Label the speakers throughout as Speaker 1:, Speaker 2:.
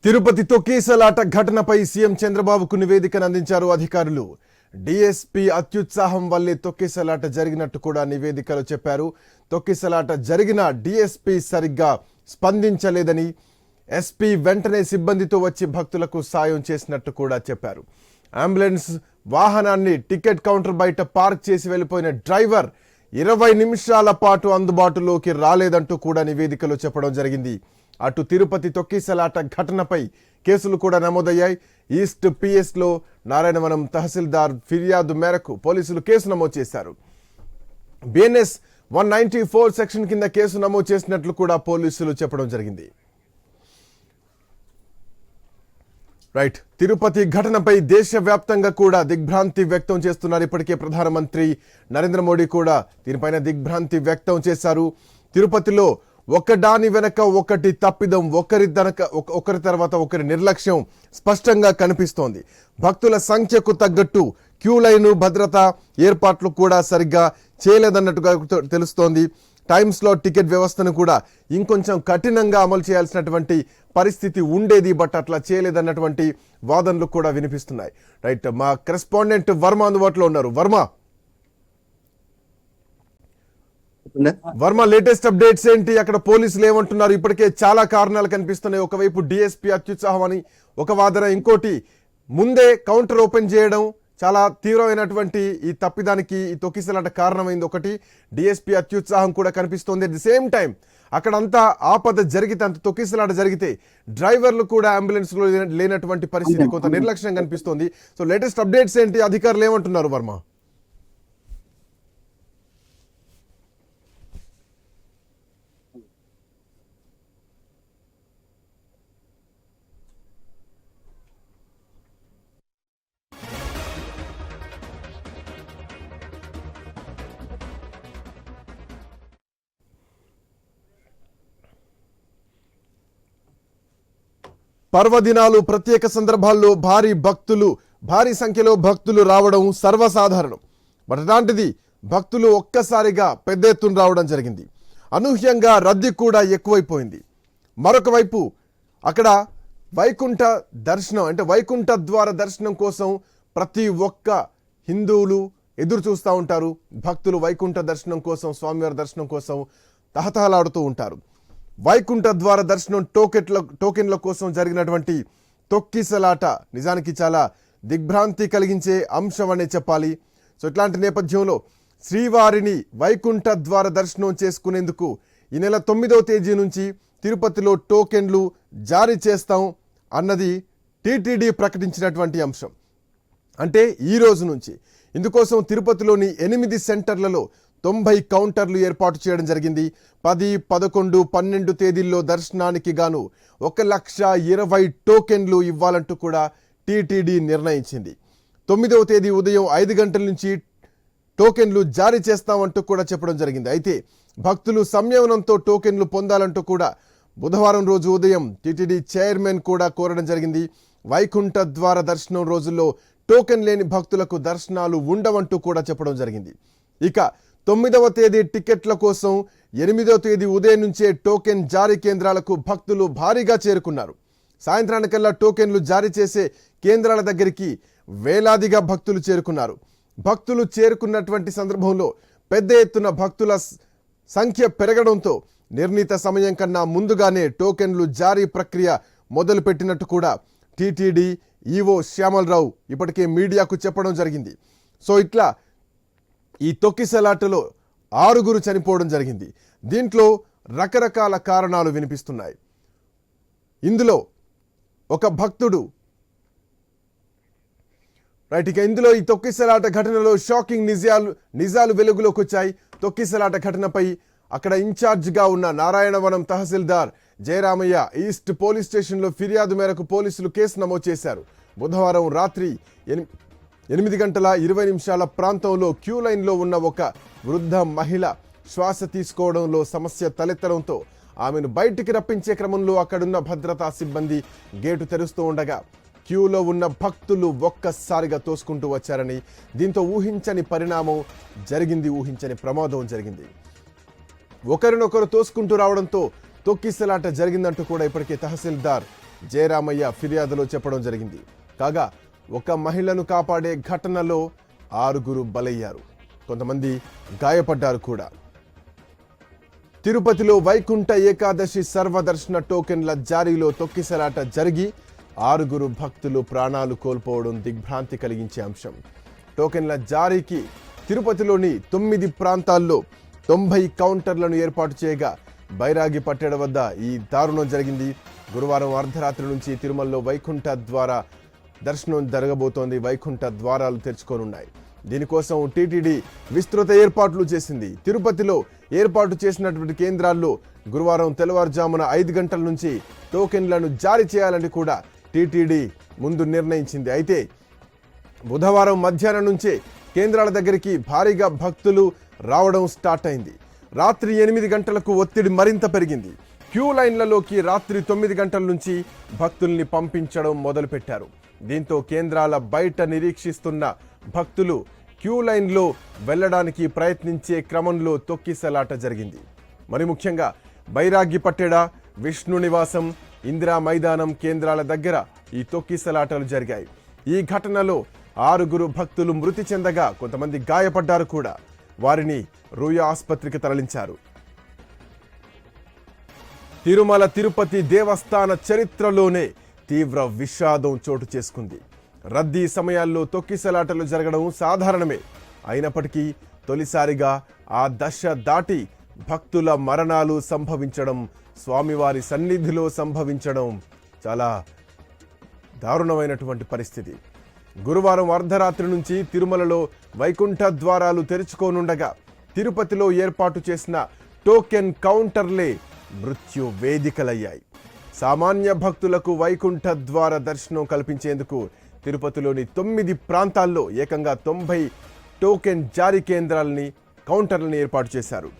Speaker 1: తిరుపతి తొక్కేసలాట ఘటనపై సీఎం చంద్రబాబుకు నివేదికను అందించారు అధికారులు. డీఎస్పీ అత్యుత్సాహం వల్లే తొక్కేసలాట జరిగినట్టు కూడా నివేదికలో చెప్పారు. తొక్కేసలాట జరిగిన డీఎస్పీ సరిగ్గా స్పందించలేదని, ఎస్పీ వెంటనే సిబ్బందితో వచ్చి భక్తులకు సాయం చేసినట్టు కూడా చెప్పారు. అంబులెన్స్ వాహనాన్ని టికెట్ కౌంటర్ బయట పార్క్ చేసి వెళ్లిపోయిన డ్రైవర్ 20 నిమిషాల పాటు అందుబాటులోకి రాలేదంటూ కూడా నివేదికలో చెప్పడం జరిగింది. అటు తిరుపతి తొక్కిసలాట ఘటనపై కేసులు కూడా నమోదయ్యాయి. ఈస్ట్ పిఎస్లో నారాయణవనం తహసీల్దార్ ఫిర్యాదు మేరకు పోలీసులు కేసు నమోదు చేశారు. బిఎన్ఎస్ 194 సెక్షన్ కింద కేసు నమోదు చేసినట్లు కూడా పోలీసులు చెప్పడం జరిగింది. రైట్, తిరుపతి ఘటనపై దేశవ్యాప్తంగా కూడా దిగ్భ్రాంతి వ్యక్తం చేస్తున్నారు. ఇప్పటికే ప్రధానమంత్రి నరేంద్ర మోడీ కూడా దీనిపైన దిగ్భ్రాంతి వ్యక్తం చేశారు. తిరుపతిలో ఒకదాని వెనక ఒకటి తప్పిదం, ఒకరి తర్వాత ఒకరి నిర్లక్ష్యం స్పష్టంగా కనిపిస్తోంది. భక్తుల సంఖ్యకు తగ్గట్టు క్యూ లైను భద్రత ఏర్పాట్లు కూడా సరిగ్గా చేయలేదన్నట్టుగా తెలుస్తోంది. టైమ్ స్లాట్ టికెట్ వ్యవస్థను కూడా ఇంకొంచెం కఠినంగా అమలు చేయాల్సినటువంటి పరిస్థితి ఉండేది, బట్ అట్లా చేయలేదన్నటువంటి వాదనలు కూడా వినిపిస్తున్నాయి. రైట్, మా కరెస్పాండెంట్ వర్మ అందుబాటులో ఉన్నారు. వర్మ, లేటెస్ట్ అప్డేట్స్ ఏంటి? అక్కడ పోలీసులు ఏమంటున్నారు? ఇప్పటికే చాలా కారణాలు కనిపిస్తున్నాయి. ఒకవైపు డిఎస్పీ అత్యుత్సాహం అని ఒక వాదన, ఇంకోటి ముందే కౌంటర్ ఓపెన్ చేయడం చాలా తీవ్రమైనటువంటి ఈ తప్పిదానికి, ఈ తొక్కిసలాట కారణమైంది. ఒకటి డిఎస్పీ అత్యుత్సాహం కూడా కనిపిస్తోంది. అట్ ది సేమ్ టైం అక్కడంతా ఆపద జరిగితే, అంత తొక్కిసలాట జరిగితే డ్రైవర్లు కూడా అంబులెన్స్ లో లేనటువంటి పరిస్థితి, కొంత నిర్లక్ష్యం కనిపిస్తోంది. సో లేటెస్ట్ అప్డేట్స్ ఏంటి? అధికారులు ఏమంటున్నారు వర్మ? పర్వదినాలు, ప్రత్యేక సందర్భాల్లో భారీ సంఖ్యలో భక్తులు రావడం సర్వసాధారణం. బట్ అలాంటిది భక్తులు ఒక్కసారిగా పెద్ద ఎత్తున రావడం జరిగింది. అనూహ్యంగా రద్దీ కూడా ఎక్కువైపోయింది. మరొక వైపు అక్కడ వైకుంఠ దర్శనం, అంటే వైకుంఠ ద్వార దర్శనం కోసం ప్రతి ఒక్క హిందువులు ఎదురు చూస్తూ ఉంటారు. భక్తులు వైకుంఠ దర్శనం కోసం, స్వామివారి దర్శనం కోసం తహతహలాడుతూ ఉంటారు. వైకుంఠ ద్వార దర్శనం టోకెన్ల కోసం జరిగినటువంటి తొక్కిసలాట నిజానికి చాలా దిగ్భ్రాంతి కలిగించే అంశం అనే చెప్పాలి. సో ఇట్లాంటి నేపథ్యంలో శ్రీవారిని వైకుంఠ ద్వార దర్శనం చేసుకునేందుకు ఈ నెల 9వ తేదీ నుంచి తిరుపతిలో టోకెన్లు జారీ చేస్తాం అన్నది టీటీడీ ప్రకటించినటువంటి అంశం. అంటే ఈ రోజు నుంచి ఇందుకోసం తిరుపతిలోని 8 సెంటర్లలో 90 కౌంటర్లు ఏర్పాటు చేయడం జరిగింది. 10, 11, 12 తేదీల్లో దర్శనానికి గాను 1,20,000 టోకెన్లు ఇవ్వాలంటూ కూడా టీటీడీ నిర్ణయించింది. 9వ తేదీ ఉదయం 5 గంటల నుంచి టోకెన్లు జారీ చేస్తామంటూ కూడా చెప్పడం జరిగింది. అయితే భక్తులు సంయమనంతో టోకెన్లు పొందాలంటూ కూడా బుధవారం రోజు ఉదయం టీటీడీ చైర్మన్ కూడా కోరడం జరిగింది. వైకుంఠ ద్వార దర్శనం రోజుల్లో టోకెన్ లేని భక్తులకు దర్శనాలు ఉండవంటూ కూడా చెప్పడం జరిగింది. ఇక 9వ తేదీ టికెట్ల కోసం 8వ తేదీ ఉదయం నుంచే టోకెన్ జారీ కేంద్రాలకు భక్తులు భారీగా చేరుకున్నారు. సాయంత్రానికల్లా టోకెన్లు జారీ చేసే కేంద్రాల దగ్గరికి వేలాదిగా భక్తులు చేరుకున్నారు. భక్తులు చేరుకున్నటువంటి సందర్భంలో పెద్ద ఎత్తున భక్తుల సంఖ్య పెరగడంతో నిర్ణీత సమయం కన్నా ముందుగానే టోకెన్లు జారీ ప్రక్రియ మొదలుపెట్టినట్టు కూడా టీటీడీ ఈవో శ్యామలరావు ఇప్పటికే మీడియాకు చెప్పడం జరిగింది. సో ఇట్లా ఈ తొక్కిసలాటలో 6 చనిపోవడం జరిగింది. దీంట్లో రకరకాల కారణాలు వినిపిస్తున్నాయి. ఇందులో ఒక భక్తుడు ఇందులో ఈ తొక్కిసలాట ఘటనలో షాకింగ్ నిజాలు వెలుగులోకి వచ్చాయి. తొక్కిసలాట ఘటనపై అక్కడ ఇన్ఛార్జిగా ఉన్న నారాయణవనం తహసీల్దార్ జయరామయ్య ఈస్ట్ పోలీస్ స్టేషన్లో ఫిర్యాదు మేరకు పోలీసులు కేసు నమోదు చేశారు. బుధవారం రాత్రి 8:20 ప్రాంతంలో క్యూ లైన్లో ఉన్న ఒక వృద్ధ మహిళ శ్వాస తీసుకోవడంలో సమస్య తలెత్తడంతో ఆమెను బయటికి రప్పించే క్రమంలో అక్కడున్న భద్రతా సిబ్బంది గేటు తెరుస్తూ ఉండగా క్యూలో ఉన్న భక్తులు ఒక్కసారిగా తోసుకుంటూ వచ్చారని, దీంతో ఊహించని పరిణామం జరిగింది, ఊహించని ప్రమాదం జరిగింది. ఒకరినొకరు తోసుకుంటూ రావడంతో తొక్కిసలాట జరిగిందంటూ కూడా ఇప్పటికే తహసీల్దార్ జయరామయ్య ఫిర్యాదులో చెప్పడం జరిగింది. కాగా ఒక మహిళను కాపాడే ఘటనలో 6 బలయ్యారు, కొంతమంది గాయపడ్డారు కూడా. తిరుపతిలో వైకుంఠ ఏకాదశి సర్వదర్శన టోకెన్ల జారీలో తొక్కిసలాట జరిగి 6 భక్తులు ప్రాణాలు కోల్పోవడం దిగ్భ్రాంతి కలిగించే అంశం. టోకెన్ల జారీకి తిరుపతిలోని 9 ప్రాంతాల్లో 90 కౌంటర్లను ఏర్పాటు చేయగా బైరాగి పట్టెడ వద్ద ఈ దారుణం జరిగింది. గురువారం అర్ధరాత్రి నుంచి తిరుమలలో వైకుంఠ ద్వార దర్శనం జరగబోతోంది. వైకుంఠ ద్వారాలు తెరుచుకోనున్నాయి. దీనికోసం టీటీడీ విస్తృత ఏర్పాట్లు చేసింది. తిరుపతిలో ఏర్పాటు చేసినటువంటి కేంద్రాల్లో గురువారం తెల్లవారుజామున 5 గంటల నుంచి టోకెన్లను జారీ చేయాలని కూడా టీటీడీ ముందు నిర్ణయించింది. అయితే బుధవారం మధ్యాహ్నం నుంచే కేంద్రాల దగ్గరికి భారీగా భక్తులు రావడం స్టార్ట్ అయింది. రాత్రి 8 గంటలకు ఒత్తిడి మరింత పెరిగింది. క్యూ లైన్లలోకి రాత్రి 9 గంటల నుంచి భక్తుల్ని పంపించడం మొదలుపెట్టారు. దీంతో కేంద్రాల బయట నిరీక్షిస్తున్న భక్తులు క్యూ లైన్లో వెళ్లడానికి ప్రయత్నించే క్రమంలో తొక్కిసలాట జరిగింది. మరి ముఖ్యంగా బైరాగి పట్టెడ, విష్ణు నివాసం, ఇందిరా మైదానం కేంద్రాల దగ్గర ఈ తొక్కిసలాటలు జరిగాయి. ఈ ఘటనలో 6 భక్తులు మృతి చెందగా కొంతమంది గాయపడ్డారు కూడా. వారిని రూయా ఆసుపత్రికి తరలించారు. తిరుమల తిరుపతి దేవస్థాన చరిత్రలోనే తీవ్ర విషాదం చోటు చేసుకుంది. రద్దీ సమయాల్లో తొక్కిసలాటలు జరగడం సాధారణమే. అయినప్పటికీ తొలిసారిగా ఆ దశ దాటి భక్తుల మరణాలు సంభవించడం, స్వామివారి సన్నిధిలో సంభవించడం చాలా దారుణమైనటువంటి పరిస్థితి. గురువారం అర్ధరాత్రి నుంచి తిరుమలలో వైకుంఠ ద్వారాలు తెరుచుకోనుండగా తిరుపతిలో ఏర్పాటు చేసిన టోకెన్ కౌంటర్లే మృత్యు వేదికలయ్యాయి. సామాన్య భక్తులకు వైకుంఠ ద్వార దర్శనం కల్పించేందుకు తిరుపతిలోని 9 ప్రాంతాల్లో ఏకంగా 90 టోకెన్ జారీ కేంద్రాలని, కౌంటర్లని ఏర్పాటు చేశారు.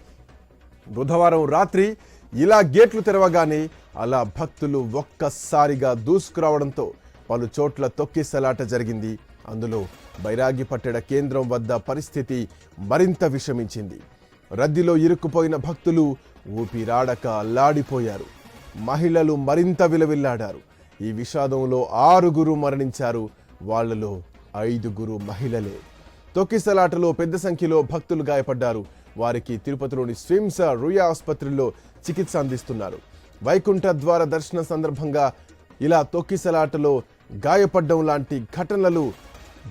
Speaker 1: బుధవారం రాత్రి ఇలా గేట్లు తెరవగానే అలా భక్తులు ఒక్కసారిగా దూసుకురావడంతో పలు చోట్ల తొక్కిసలాట జరిగింది. అందులో బైరాగి పట్టెడ కేంద్రం వద్ద పరిస్థితి మరింత విషమించింది. రద్దీలో ఇరుక్కుపోయిన భక్తులు ఊపిరాడక అల్లాడిపోయారు. మహిళలు మరింత విలవిల్లాడారు. ఈ విషాదంలో 6 మరణించారు. వాళ్లలో 5 మహిళలే. తొక్కిసలాటలో పెద్ద సంఖ్యలో భక్తులు గాయపడ్డారు. వారికి తిరుపతిలోని స్విమ్స్ రూయా ఆసుపత్రిలో చికిత్స అందిస్తున్నారు. వైకుంఠ ద్వార దర్శనం సందర్భంగా ఇలా తొక్కిసలాటలో గాయపడ్డం లాంటి ఘటనలు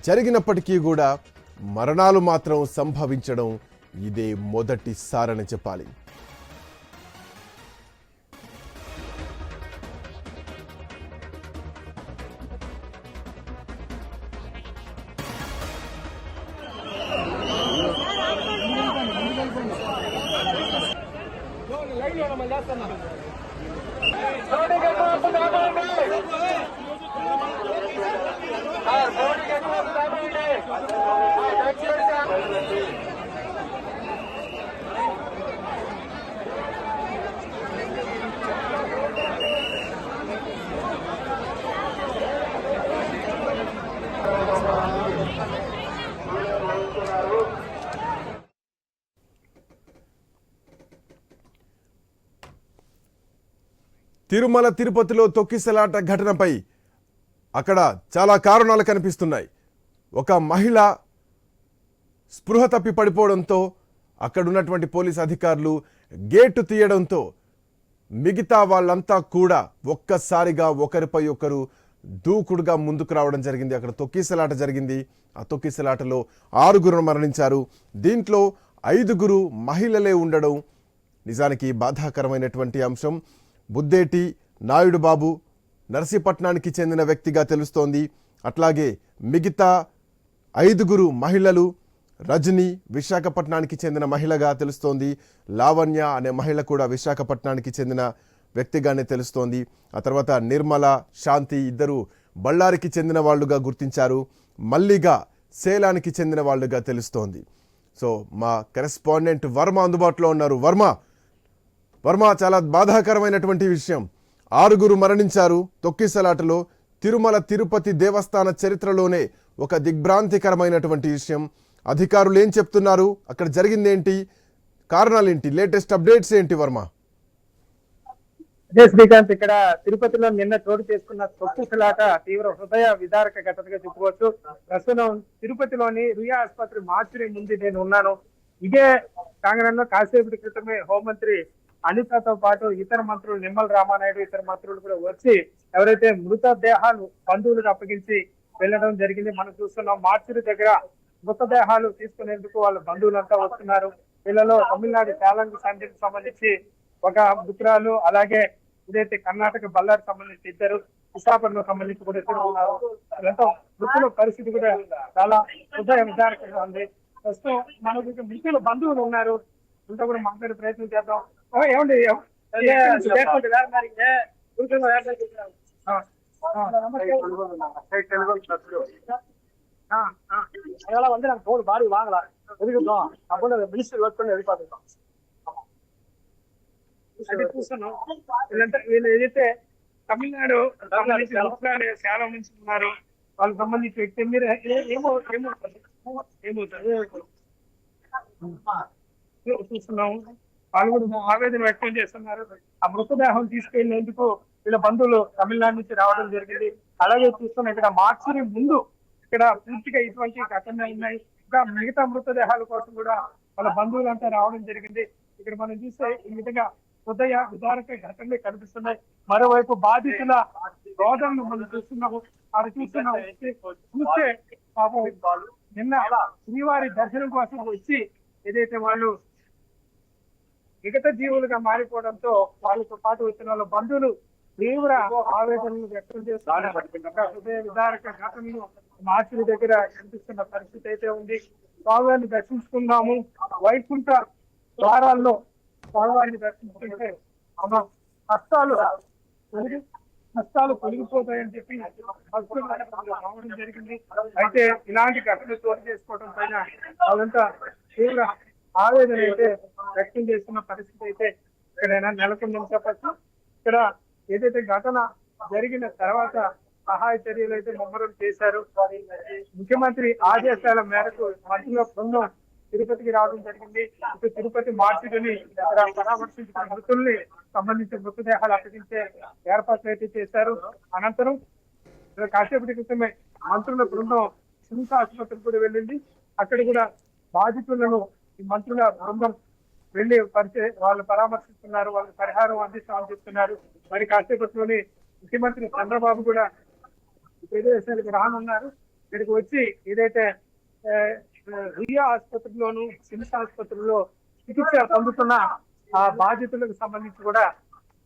Speaker 1: జరిగినప్పటికీ కూడా మరణాలు మాత్రం సంభవించడం ఇదే మొదటిసారని చెప్పాలి. తిరుమల తిరుపతిలో తొక్కిసలాట ఘటనపై అక్కడ చాలా కారణాలు కనిపిస్తున్నాయి. ఒక మహిళ స్పృహ తప్పి పడిపోవడంతో అక్కడ ఉన్నటువంటి పోలీస్ అధికారులు గేటు తీయడంతో మిగతా వాళ్ళంతా కూడా ఒక్కసారిగా ఒకరిపై ఒకరు దూకుడుగా ముందుకు రావడం జరిగింది. అక్కడ తొక్కిసలాట జరిగింది. ఆ తొక్కిసలాటలో 6 మరణించారు. దీంట్లో 5 మహిళలే ఉండడం నిజానికి బాధాకరమైనటువంటి అంశం. బుద్దేటి నాయుడు బాబు నర్సీపట్నానికి చెందిన వ్యక్తిగా తెలుస్తోంది. అట్లాగే మిగతా 5 మహిళలు రజని విశాఖపట్నానికి చెందిన మహిళగా తెలుస్తోంది. లావణ్య అనే మహిళ కూడా విశాఖపట్నానికి చెందిన వ్యక్తిగానే తెలుస్తోంది. ఆ తర్వాత నిర్మల, శాంతి ఇద్దరు బళ్ళారికి చెందిన వాళ్ళుగా గుర్తించారు. మల్లిగా సేలానికి చెందిన వాళ్ళుగా తెలుస్తోంది. సో మా కరెస్పాండెంట్ వర్మ అందుబాటులో ఉన్నారు. వర్మ, చాలా బాధాకరమైనటువంటి విషయం. 6 మరణించారు తొక్కిసలాటలో. తిరుమల తిరుపతి దేవస్థాన చరిత్రలోనే ఒక దిగ్భ్రాంతికరమైనటువంటి విషయం. అధికారులు ఏం చెప్తున్నారు, అక్కడ జరిగిందేంటి, కారణాలేంటి, లేటెస్ట్ అప్డేట్స్ ఏంటి వర్మ?
Speaker 2: ఇదే శ్రీకాంత్, ఇక్కడ తిరుపతిలో నిన్న చోటు చేసుకున్న తొక్కుసలాట తీవ్ర హృదయ విదారక ఘటనగా చెప్పుకోవచ్చు. ప్రస్తుతం తిరుపతిలోని రుయా ఆసుపత్రి మార్చురీ ముందు నేను ఉన్నాను. ఇదే ప్రాంగణంలో కాసేపటి క్రితమే హోంమంత్రి అనితతో పాటు ఇతర మంత్రులు నిమ్మల రామానాయుడు ఇతర మంత్రులు కూడా వచ్చి ఎవరైతే మృతదేహాలు బంధువులకు అప్పగించి వెళ్ళడం జరిగింది. మనం చూస్తున్నాం మార్చురీ దగ్గర మృతదేహాలు తీసుకునేందుకు వాళ్ళ బంధువులంతా వస్తున్నారు. వీళ్ళలో తమిళనాడు చాలంగి సంధికి సంబంధించి ఒక మృతురాలు, అలాగే ఇదైతే కర్ణాటక బళ్ళారికి సంబంధించి ఇద్దరు, విశాఖపట్నం సంబంధించి కూడా ఇద్దరు ఉన్నారు. వీళ్ళంతా మృతుల పరిస్థితి కూడా చాలా హృదయ విదారకంగా ఉంది. ప్రస్తుతం మనకు మృతుల బంధువులు ఉన్నారు, ఇంత కూడా మాట్లాడే ప్రయత్నం చేద్దాం. ఏమండి அதெல்லாம் வந்து நாங்க போன் பாடி வாங்கலாம் எதுக்குறோம் அப்படின்னு மினிஸ்டர் ஒர்க் பண்ணி எதிர்பார்த்துருக்கோம். వీళ్ళు ఏదైతే తమిళనాడు సేలం నుంచి ఉన్నారు వాళ్ళకి సంబంధించి వ్యక్తి మీరు చూస్తున్నాము. వాళ్ళు కూడా ఆవేదన వ్యక్తం చేస్తున్నారు. ఆ మృతదేహం తీసుకెళ్లేందుకు వీళ్ళ బంధువులు తమిళనాడు నుంచి రావడం జరిగింది. అలాగే చూస్తున్నాం ఇక్కడ మార్చురీ ముందు ఇక్కడ పూర్తిగా ఇటువంటి ఘటనలు ఉన్నాయి. ఇంకా మిగతా మృతదేహాల కోసం కూడా వాళ్ళ బంధువులంతా రావడం జరిగింది. ఇక్కడ మనం చూస్తే ఈ విధంగా హృదయ విదారక ఘటనలు కనిపిస్తున్నాయి. మరోవైపు బాధితుల రోదనను మనం చూస్తున్నాము. అది చూస్తున్నాం చూస్తే పాపం నిన్న శ్రీవారి దర్శనం కోసం వచ్చి ఏదైతే వాళ్ళు మిగతా జీవులుగా మారిపోవడంతో వాళ్ళతో పాటు వచ్చిన వాళ్ళ బంధువులు తీవ్ర ఆవేదనలు వ్యక్తం చేస్తున్నారు. హృదయ విదారక ఘటనలు మార్చురీ దగ్గర కనిపిస్తున్న పరిస్థితి అయితే ఉంది. స్వామివారిని దర్శించుకున్నాము. వైకుంఠ ద్వారాల్లో స్వామివారిని దర్శించుకుంటే కష్టాలు తొలగిపోతాయని చెప్పి భక్తులు రావడం జరిగింది. అయితే ఇలాంటి ఘటనలు చోటు చేసుకోవడం పైన వాళ్ళంతా తీవ్ర ఆవేదన అయితే వ్యక్తం చేస్తున్న పరిస్థితి అయితే ఇక్కడ నెలకొందని చెప్పచ్చు. ఇక్కడ ఏదైతే ఘటన జరిగిన తర్వాత సహాయ చర్యలు అయితే ముమ్మరం చేశారు. ముఖ్యమంత్రి ఆదేశాల మేరకు మంత్రుల బృందం తిరుపతికి రావడం జరిగింది. ఇటు తిరుపతి మార్చుకొని పరామర్శించిన మృతుల్ని సంబంధించిన మృతదేహాలు అప్పగించే ఏర్పాట్లు అయితే చేశారు. అనంతరం కాసేపటి క్రితమే మంత్రుల బృందం సిమ్స్ ఆసుపత్రికి కూడా వెళ్ళింది. అక్కడ కూడా బాధితులను ఈ మంత్రుల బృందం వెళ్లి వాళ్ళు పరామర్శిస్తున్నారు, వాళ్ళకి పరిహారం అందిస్తామని చెప్తున్నారు. మరి కాసేపట్లోని ముఖ్యమంత్రి చంద్రబాబు కూడా ప్రదేశాలకు రానున్నారు. ఇక్కడికి వచ్చి ఏదైతే రుయా ఆసుపత్రిలోను సిమ్స్ ఆసుపత్రిలో చికిత్స పొందుతున్న ఆ బాధితులకు సంబంధించి కూడా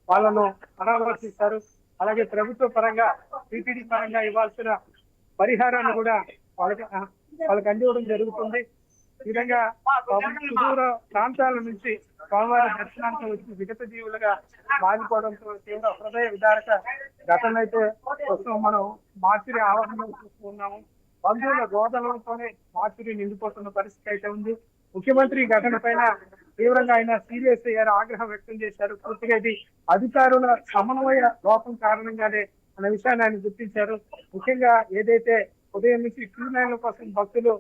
Speaker 2: వాళ్ళను పరామర్శిస్తారు. అలాగే ప్రభుత్వ పరంగా టీటీడీ పరంగా ఇవ్వాల్సిన పరిహారాన్ని కూడా వాళ్ళకి అందివ్వడం జరుగుతుంది. ఈ విధంగా సుదూర ప్రాంతాల నుంచి స్వామివారి దర్శనానికి వచ్చి విగత జీవులుగా మారిపోవడంతో తీవ్ర హృదయ విదారక ఘటన అయితే ప్రస్తుతం మనం మార్చురీ ఆవరణలో చూస్తూ ఉన్నాము. బంధువుల రోదనలతోనే మార్చురీ నిండిపోతున్న పరిస్థితి అయితే ఉంది. ముఖ్యమంత్రి ఘటన పైన తీవ్రంగా ఆయన సీరియస్ అయ్యారు, ఆగ్రహం వ్యక్తం చేశారు. పూర్తిగా ఇది అధికారుల సమన్వయ లోపం కారణంగానే అన్న విషయాన్ని ఆయన గుర్తించారు. ముఖ్యంగా ఏదైతే ఉదయం నుంచి క్యూ లైన్ల కోసం భక్తులు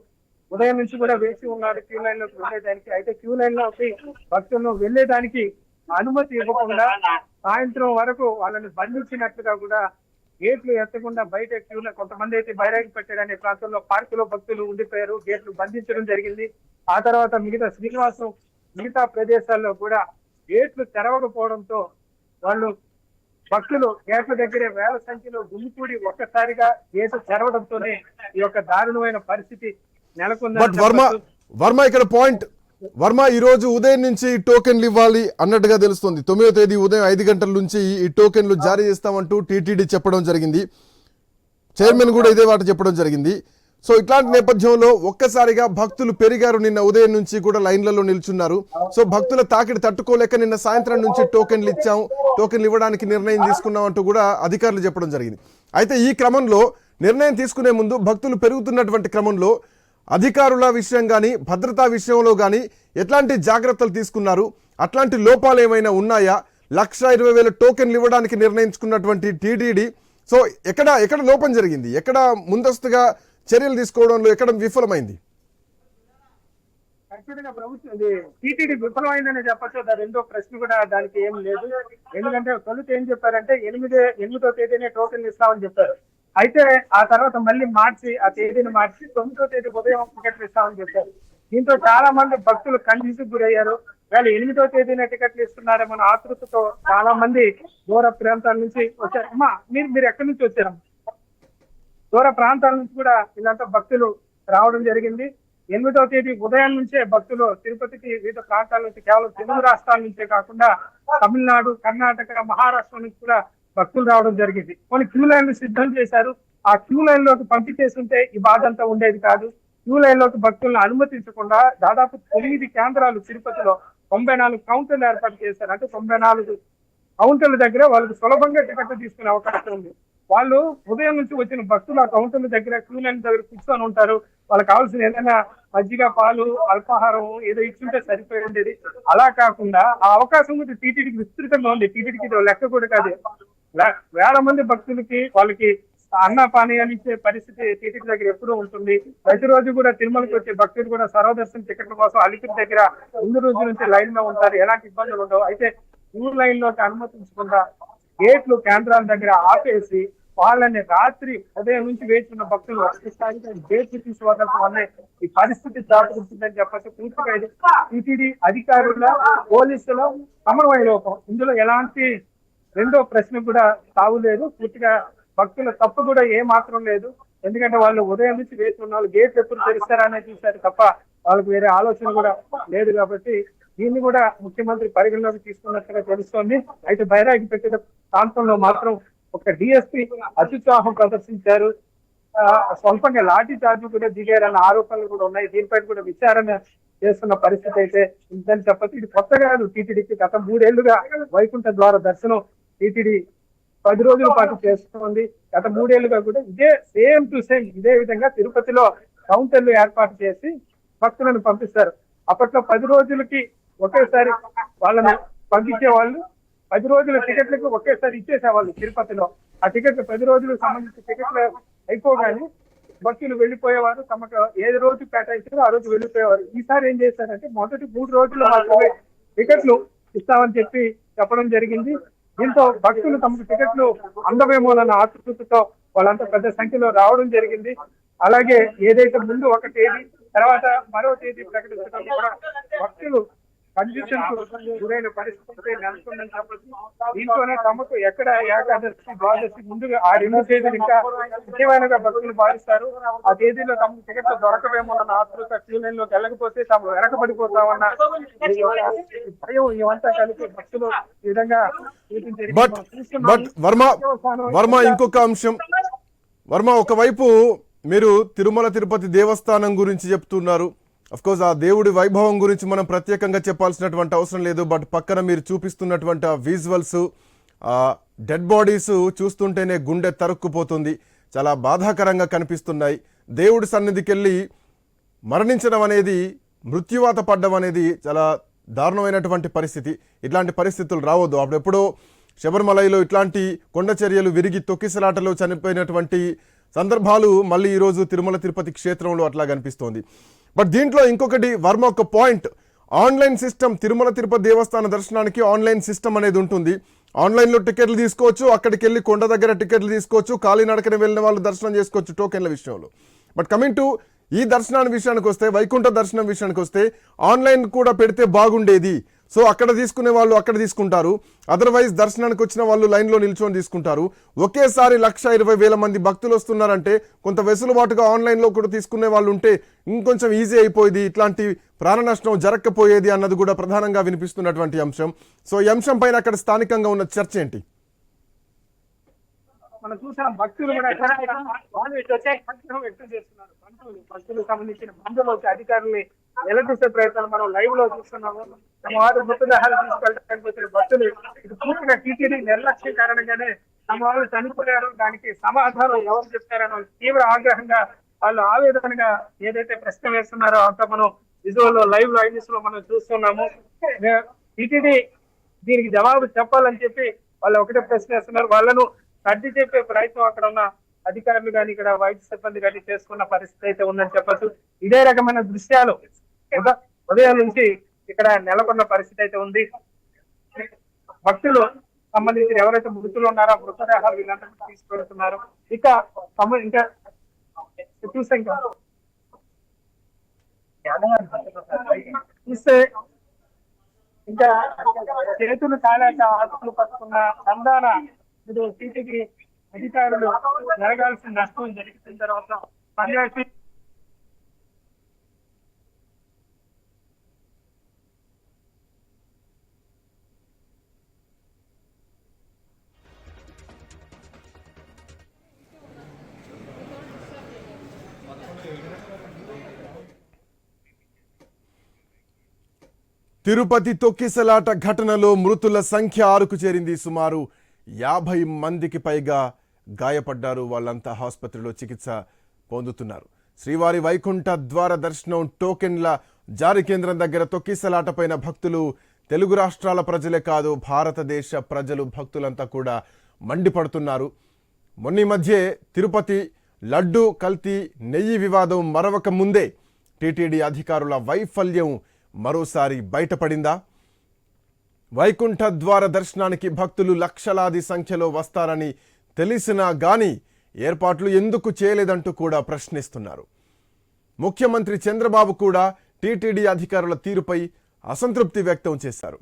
Speaker 2: ఉదయం నుంచి కూడా వేసి ఉన్నారు క్యూ లైన్ లోకి వెళ్ళేదానికి. అయితే క్యూ లైన్ లోకి భక్తులను వెళ్లేదానికి అనుమతి ఇవ్వకుండా సాయంత్రం వరకు వాళ్ళని బంధించినట్లుగా కూడా గేట్లు ఎత్తకుండా బయట క్యూలో కొంతమంది అయితే బైరాగి పెట్టారనే ప్రాంతంలో పార్కులో భక్తులు ఉండిపోయారు. గేట్లు బంధించడం జరిగింది. ఆ తర్వాత మిగతా ప్రదేశాల్లో కూడా గేట్లు తెరవకపోవడంతో వాళ్ళు భక్తులు గేట్ల దగ్గరే వేల సంఖ్యలో గుమికూడి ఒక్కసారిగా గేట్లు తెరవడంతోనే ఈ యొక్క దారుణమైన పరిస్థితి నెలకొంది.
Speaker 1: వర్మ ఇక్కడ పాయింట్ వర్మ, ఈ రోజు ఉదయం నుంచి టోకెన్లు ఇవ్వాలి అన్నట్టుగా తెలుస్తుంది. 9వ తేదీ ఉదయం 5 గంటల నుంచి ఈ టోకెన్లు జారీ చేస్తామంటూ టీటీడీ చెప్పడం జరిగింది. చైర్మన్ కూడా ఇదే మాట చెప్పడం జరిగింది. సో ఇట్లాంటి నేపథ్యంలో ఒక్కసారిగా భక్తులు పెరిగారు. నిన్న ఉదయం నుంచి కూడా లైన్లలో నిల్చున్నారు. సో భక్తుల తాకిడి తట్టుకోలేక నిన్న సాయంత్రం నుంచి టోకెన్లు ఇచ్చాం, టోకెన్లు ఇవ్వడానికి నిర్ణయం తీసుకున్నాం అంటూ కూడా అధికారులు చెప్పడం జరిగింది. అయితే ఈ క్రమంలో నిర్ణయం తీసుకునే ముందు భక్తులు పెరుగుతున్నటువంటి క్రమంలో అధికారుల విషయం కానీ భద్రతా విషయంలో కానీ ఎట్లాంటి జాగ్రత్తలు తీసుకున్నారు? అట్లాంటి లోపాలు ఏమైనా ఉన్నాయా? 1,20,000 టోకెన్లు ఇవ్వడానికి నిర్ణయించుకున్నటువంటి టీటీడీ సో ఎక్కడ లోపం జరిగింది? ఎక్కడ ముందస్తుగా చర్యలు తీసుకోవడంలో ఎక్కడ విఫలమైంది?
Speaker 2: ఖచ్చితంగా ప్రభుత్వం ఇది టీటీడీ విఫలమైందని చెప్పచ్చు. రెండో ప్రశ్న కూడా దానికి ఏం లేదు. ఎందుకంటే తొలుత ఏం చెప్పారంటే ఎనిమిదో తేదీనే టోకెన్ ఇస్తామని చెప్పారు. అయితే ఆ తర్వాత మళ్ళీ మార్చి ఆ తేదీని మార్చి 9వ తేదీ ఉదయం టికెట్లు ఇస్తామని చెప్పారు. దీంతో చాలా మంది భక్తులు కన్ఫ్యూజ్ గురయ్యారు. వాళ్ళు 8వ తేదీన టికెట్లు ఇస్తున్నారేమో ఆతృతతో చాలా మంది దూర ప్రాంతాల నుంచి వచ్చారు. అమ్మా మీరు ఎక్కడి నుంచి వచ్చారమ్మా? దూర ప్రాంతాల నుంచి కూడా ఇలాంటి భక్తులు రావడం జరిగింది. 8వ తేదీ ఉదయం నుంచే భక్తులు తిరుపతికి వివిధ ప్రాంతాల నుంచి కేవలం తెలుగు రాష్ట్రాల నుంచే కాకుండా తమిళనాడు, కర్ణాటక, మహారాష్ట్ర నుంచి కూడా భక్తులు రావడం జరిగింది. కొన్ని క్యూ లైన్లు సిద్ధం చేశారు. ఆ క్యూ లైన్ లోకి పంపించేస్తుంటే ఈ బాధ అంతా ఉండేది కాదు. క్యూ లైన్ లోకి భక్తులను అనుమతించకుండా దాదాపు 9 కేంద్రాలు తిరుపతిలో 94 కౌంటర్లు ఏర్పాటు చేశారు. అంటే 94 కౌంటర్ల దగ్గర వాళ్ళకి సులభంగా టికెట్లు తీసుకునే అవకాశం ఉంది. వాళ్ళు ఉదయం నుంచి వచ్చిన భక్తులు ఆ కౌంటర్ల దగ్గర క్యూ లైన్ దగ్గర కూర్చొని ఉంటారు. వాళ్ళకి కావాల్సిన ఏదైనా మజ్జిగ, పాలు, అల్పాహారం ఏదో ఇచ్చుంటే సరిపోయి ఉండేది. అలా కాకుండా ఆ అవకాశం కూడా టీటీడీకి విస్తృతంగా ఉంది. టీటీడీకి ఇది లెక్క కూడా కాదు. వేల మంది భక్తులకి వాళ్ళకి అన్న పానీయాలు ఇచ్చే పరిస్థితి టీటీడీ దగ్గర ఎప్పుడూ ఉంటుంది. ప్రతిరోజు కూడా తిరుమలకి వచ్చే భక్తులు కూడా సర్వదర్శనం టికెట్ల కోసం అలిపిరి దగ్గర ముందు రోజు నుంచి లైన్ లో ఉంటారు. ఎలాంటి ఇబ్బందులు ఉండవు. అయితే క్యూ లైన్ లోకి అనుమతించకుండా గేట్లు కేంద్రాల దగ్గర ఆపేసి వాళ్ళని రాత్రి ఉదయం నుంచి వేచి ఉన్న భక్తులు ఒక్కసారిగా గేట్లు తీసుకోవడం వల్ల ఈ పరిస్థితి దాటుకుంటుందని చెప్పచ్చు. పూర్తిగా ఇది టీటీడీ అధికారుల, పోలీసుల సమన్వయ లోపం. ఇందులో ఎలాంటి రెండో ప్రశ్న కూడా తావులేదు. పూర్తిగా భక్తుల తప్పు కూడా ఏ మాత్రం లేదు. ఎందుకంటే వాళ్ళు ఉదయం నుంచి వేచి ఉన్న వాళ్ళు గేట్లు ఎప్పుడు తెరుస్తారనే చూశారు తప్ప వాళ్ళకి వేరే ఆలోచన కూడా లేదు. కాబట్టి దీన్ని కూడా ముఖ్యమంత్రి పరిగణలోకి తీసుకున్నట్టుగా తెలుస్తోంది. అయితే బైరాగి పెట్టిన ప్రాంతంలో మాత్రం ఒక డిఎస్పీ అత్యుత్సాహం ప్రదర్శించారు. స్వల్పంగా లాఠీ చార్జ్ కూడా దిగారన్న ఆరోపణలు కూడా ఉన్నాయి. దీనిపై కూడా విచారణ చేస్తున్న పరిస్థితి అయితే ఉందని చెప్పచ్చు. ఇది కొత్త కాదు టీటీడీకి. గత 3 ఏళ్లుగా వైకుంఠ ద్వార దర్శనం టీటీడీ 10 రోజుల పాటు చేస్తుంది. గత 3 ఏళ్లుగా కూడా ఇదే సేమ్ టు సేమ్ ఇదే విధంగా తిరుపతిలో కౌంటర్లు ఏర్పాటు చేసి భక్తులను పంపిస్తారు. అప్పట్లో 10 రోజులకి ఒకేసారి వాళ్ళని పంపించే వాళ్ళు. 10 రోజుల టికెట్లకు ఒకేసారి ఇచ్చేసేవాళ్ళు తిరుపతిలో. ఆ టికెట్లు 10 రోజులకు సంబంధించిన టికెట్లు అయిపోగానే భక్తులు వెళ్ళిపోయేవారు. తమకు ఏ రోజు కేటాయించారో ఆ రోజు వెళ్ళిపోయేవారు. ఈసారి ఏం చేశారంటే మొదటి 3 రోజులు మాత్రమే టికెట్లు ఇస్తామని చెప్పడం జరిగింది. దీంతో భక్తులు తమకు టికెట్లు అందమేమోనన్న ఆతృతతో వాళ్ళంతా పెద్ద సంఖ్యలో రావడం జరిగింది. అలాగే ఏదైతే ముందు ఒక తేదీ తర్వాత మరో తేదీ ప్రకటించడం కూడా భక్తులు కన్ఫ్యూజన్ గురైన పరిస్థితి నెలకొందని చెప్పచ్చు. దీంతోనే తమకు ఎక్కడ ఏకాదశి, ద్వాదశి ముందుగా ఆ 2 తేదీలు ఇంకా ముఖ్యమైనగా భక్తులు భావిస్తారు. ఆ తేదీలో తమకు టికెట్లు దొరకవేమో అన్న ఆతృత, క్యూ లైన్ లోకి వెళ్ళకపోతే తాము వెనకబడిపోతామన్న భయం ఇవంతా కలిపి భక్తులు ఈ విధంగా
Speaker 1: వర్మ ఇంకొక అంశం. వర్మ, ఒకవైపు మీరు తిరుమల తిరుపతి దేవస్థానం గురించి చెప్తున్నారు. అఫ్ కోర్స్ ఆ దేవుడి వైభవం గురించి మనం ప్రత్యేకంగా చెప్పాల్సినటువంటి అవసరం లేదు. బట్ పక్కన మీరు చూపిస్తున్నటువంటి ఆ విజువల్స్, డెడ్ బాడీస్ చూస్తుంటేనే గుండె తరుక్కుపోతుంది. చాలా బాధాకరంగా కనిపిస్తున్నాయి. దేవుడి సన్నిధికి వెళ్ళి మరణించడం అనేది, మృత్యువాత పడ్డం అనేది చాలా దారుణమైనటువంటి పరిస్థితి. ఇట్లాంటి పరిస్థితులు రావద్దు. అప్పుడెప్పుడో శబరిమలలో ఇట్లాంటి కొండ చర్యలు విరిగి తొక్కిసలాటలో చనిపోయినటువంటి సందర్భాలు మళ్ళీ ఈరోజు తిరుమల తిరుపతి క్షేత్రంలో అట్లా కనిపిస్తోంది. బట్ దీంట్లో ఇంకొకటి వర్మ, ఒక point, online system. Tirumala Tirupati దేవస్థాన దర్శనానికి ఆన్లైన్ సిస్టమ్ అనేది ఉంటుంది. ఆన్లైన్లో టికెట్లు తీసుకోవచ్చు, అక్కడికి వెళ్ళి కొండ దగ్గర టికెట్లు తీసుకోవచ్చు, కాలినడకన వెళ్ళిన వాళ్ళు దర్శనం చేసుకోవచ్చు టోకెన్ల విషయంలో. బట్ కమింగ్ టు ఈ దర్శనాన్ని విషయానికి వస్తే, వైకుంఠ దర్శనం విషయానికి వస్తే ఆన్లైన్ కూడా పెడితే బాగుండేది. సో అక్కడ తీసుకునే వాళ్ళు అక్కడ తీసుకుంటారు, అదర్వైజ్ దర్శనానికి వచ్చిన వాళ్ళు లైన్లో నిల్చొని తీసుకుంటారు. ఒకేసారి 1,20,000 మంది భక్తులు వస్తున్నారంటే కొంత వెసులుబాటుగా ఆన్లైన్లో కూడా తీసుకునే వాళ్ళు ఉంటే ఇంకొంచెం ఈజీ అయిపోయేది, ఇట్లాంటి ప్రాణ నష్టం జరగకపోయేది అన్నది కూడా ప్రధానంగా వినిపిస్తున్నటువంటి అంశం. సో ఈ అంశం పైన అక్కడ స్థానికంగా ఉన్న చర్చ ఏంటి?
Speaker 2: మనం చూసాం భక్తులు కూడా వ్యక్తం చేస్తున్నారు. భక్తులకు సంబంధించిన బంధువులు వచ్చి అధికారుల్ని నిలదీసే ప్రయత్నాలు మనం లైవ్ లో చూస్తున్నాము. తమ వారు మృతదేహాలు తీసుకెళ్ళడానికి వచ్చిన భక్తులు ఇది పూర్తిగా టీటీడీ నిర్లక్ష్యం కారణంగానే తమ వాళ్ళు చనిపోయారు, దానికి సమాధానం ఎవరు చెప్తారనో తీవ్ర ఆగ్రహంగా వాళ్ళు ఆవేదనగా ఏదైతే ప్రశ్న వేస్తున్నారో అంత మనం విజువల్ లైవ్ లో ఐన్యూస్ లో మనం చూస్తున్నాము. టీటీడీ దీనికి జవాబు చెప్పాలని చెప్పి వాళ్ళు ఒకటే ప్రశ్న వేస్తున్నారు. వాళ్ళను సర్ది చెప్పే ప్రయత్నం అక్కడ ఉన్న అధికారులు కానీ ఇక్కడ వైద్య సిబ్బంది కానీ చేసుకున్న పరిస్థితి అయితే ఉందని చెప్పచ్చు. ఇదే రకమైన దృశ్యాలు ఉదయం నుంచి ఇక్కడ నెలకొన్న పరిస్థితి అయితే ఉంది. భక్తులు సంబంధించిన ఎవరైతే మృతులు ఉన్నారో మృతదేహాలు వీళ్ళందరినీ తీసుకెళ్తున్నారు. ఇంకా ఇంకా చూస్తే ఇంకా చేతులు కాలేక ఆకులు పట్టుకున్న సంధాన టీటీడీ అధికారులు జరగాల్సిన నష్టం జరిగిన తర్వాత పనిచేసి
Speaker 1: తిరుపతి తొక్కిసలాట ఘటనలో మృతుల సంఖ్య 6కు చేరింది. సుమారు 50 మందికి పైగా గాయపడ్డారు. వాళ్ళంతా ఆసుపత్రిలో చికిత్స పొందుతున్నారు. శ్రీవారి వైకుంఠ ద్వార దర్శనం టోకెన్ల జారీ కేంద్రం దగ్గర తొక్కిసలాటపైన భక్తులు, తెలుగు రాష్ట్రాల ప్రజలే కాదు భారతదేశ ప్రజలు, భక్తులంతా కూడా మండిపడుతున్నారు. మొన్న మధ్య తిరుపతి లడ్డు కల్తీ నెయ్యి వివాదం మరవక ముందే టీటీడీ అధికారుల వైఫల్యం మరోసారి బయటపడిందా? వైకుంఠ ద్వార దర్శనానికి భక్తులు లక్షలాది సంఖ్యలో వస్తారని తెలిసినా గానీ ఏర్పాట్లు ఎందుకు చేయలేదంటూ కూడా ప్రశ్నిస్తున్నారు. ముఖ్యమంత్రి చంద్రబాబు కూడా టీటీడీ అధికారుల తీరుపై అసంతృప్తి వ్యక్తం చేశారు.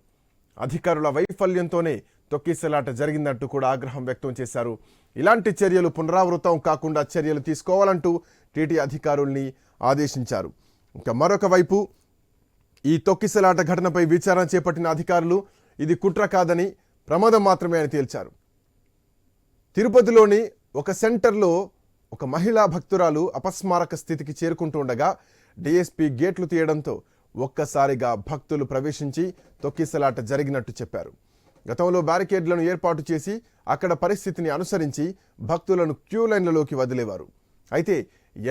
Speaker 1: అధికారుల వైఫల్యంతోనే తొక్కిసలాట జరిగిందంటూ కూడా ఆగ్రహం వ్యక్తం చేశారు. ఇలాంటి చర్యలు పునరావృతం కాకుండా చర్యలు తీసుకోవాలంటూ టీటీ అధికారుల్ని ఆదేశించారు. ఇంకా మరొక వైపు ఈ తొక్కిసలాట ఘటనపై విచారణ చేపట్టిన అధికారులు ఇది కుట్ర కాదని, ప్రమాదం మాత్రమే అని తేల్చారు. తిరుపతిలోని ఒక సెంటర్లో ఒక మహిళా భక్తురాలు అపస్మారక స్థితికి చేరుకుంటూ ఉండగా డీఎస్పీ గేట్లు తీయడంతో ఒక్కసారిగా భక్తులు ప్రవేశించి తొక్కిసలాట జరిగినట్టు చెప్పారు. గతంలో బ్యారికేడ్లను ఏర్పాటు చేసి అక్కడ పరిస్థితిని అనుసరించి భక్తులను క్యూ లైన్లలోకి వదిలేవారు. అయితే